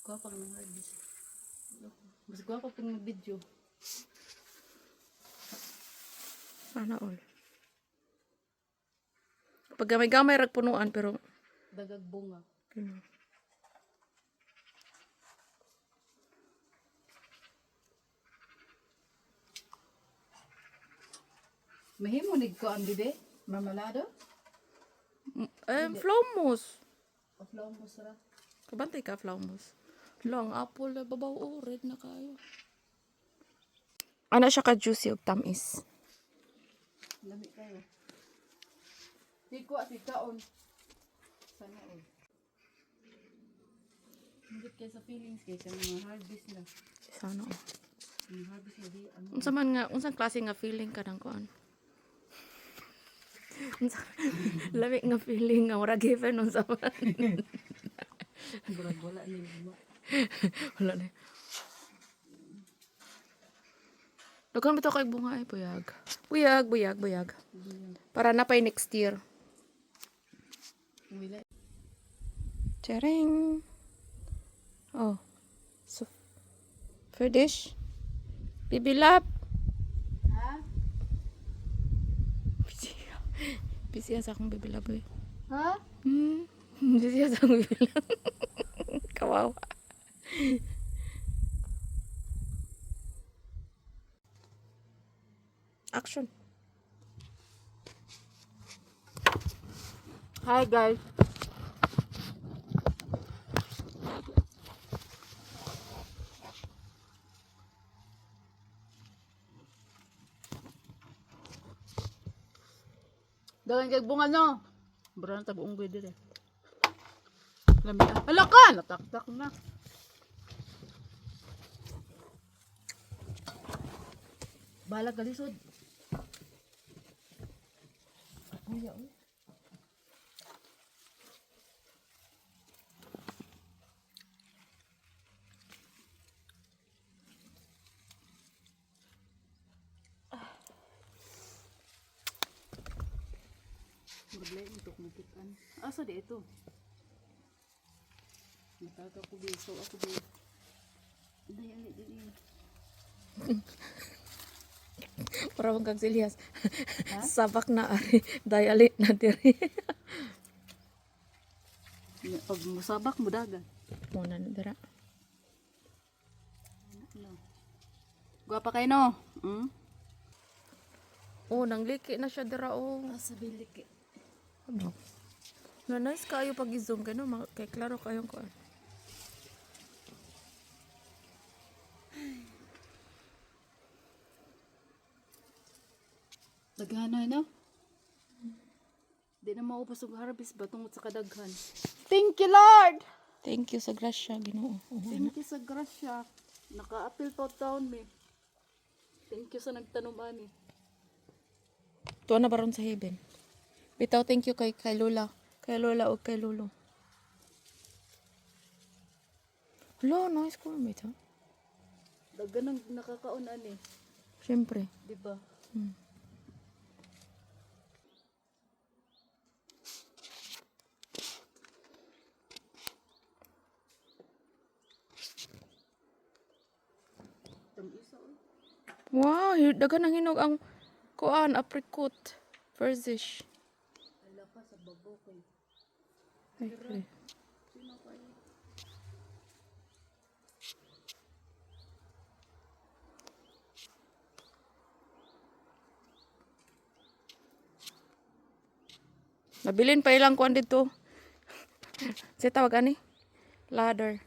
Gwapa ka ng hardis. Mas gwapa pag mag-video. Sana all. Pag gamay-gamay rag punuan pero Dagag bunga. ano. Mahimo nig ko ang bide. Marmalado. Flowmos. O flow mo sara. Kabantay ka flowmos. Long apple na babaw red na kayo. Ana siya ka juicy og tamis. Lami kayo. Tiko at ikaon. Sana o. Hindi kayo sa feelings kayo sa mga harvest na. Sana all. Mga harvest na di. Ano? Unsa man nga unsang klase nga feeling ka nang kuan? Lami nga feeling nga wala given unsa man. Burag wala ni lima. Wala na. Dagan bitaw kay bunga ay buyag. Buyag. Para na pay next year. Wala. Charing. Oh. So for dish. Bibilap. Ha? Busy sa akong bibilap eh. Ha? Busy sa akong bibilap. Kawawa. Action. Hi guys. Dagan kay bunga no. Bro na tag-unggoy dire. Lami. Hala ka, nataktak na. Balag kalisod. Kuya, oh. Maglay ito kumpitan. Asa di ito? Nataga ko biso ako di. Dali dali. Para bang kag Elias. Sabak na ari. Dayalit na diri. Pag musabak mo dagan. Muna na dira. Gwapa kayo no? Hmm? Oh, nangliki na siya dira oh. Asa biliki. Ano? Na nice kayo pag i-zoom kayo, no? Kay klaro kayong kuan. Daghanay no? Di na maubos og harvest ba tungod sa kadaghan. Thank you, Lord! Thank you sa grasya, Ginoo. Thank you sa grasya. Naka-apil pa taon mi. Thank you sa nagtanom ani. Tuwa na baron sa heaven. Bitaw, thank you kay Lola. Kay Lola o kay Lolo. Hello, nice ko bitaw. Daghan ang nakakaon ani, Siyempre. di ba? Tamisa oh. Wow, dagan ang hinog ang kuan, apricot. First dish. Ala pa sa babo kay. Ay, pre. Sino pa yun? Nabilin pa ilang kuan dito. Sa tawag ani? Ladder.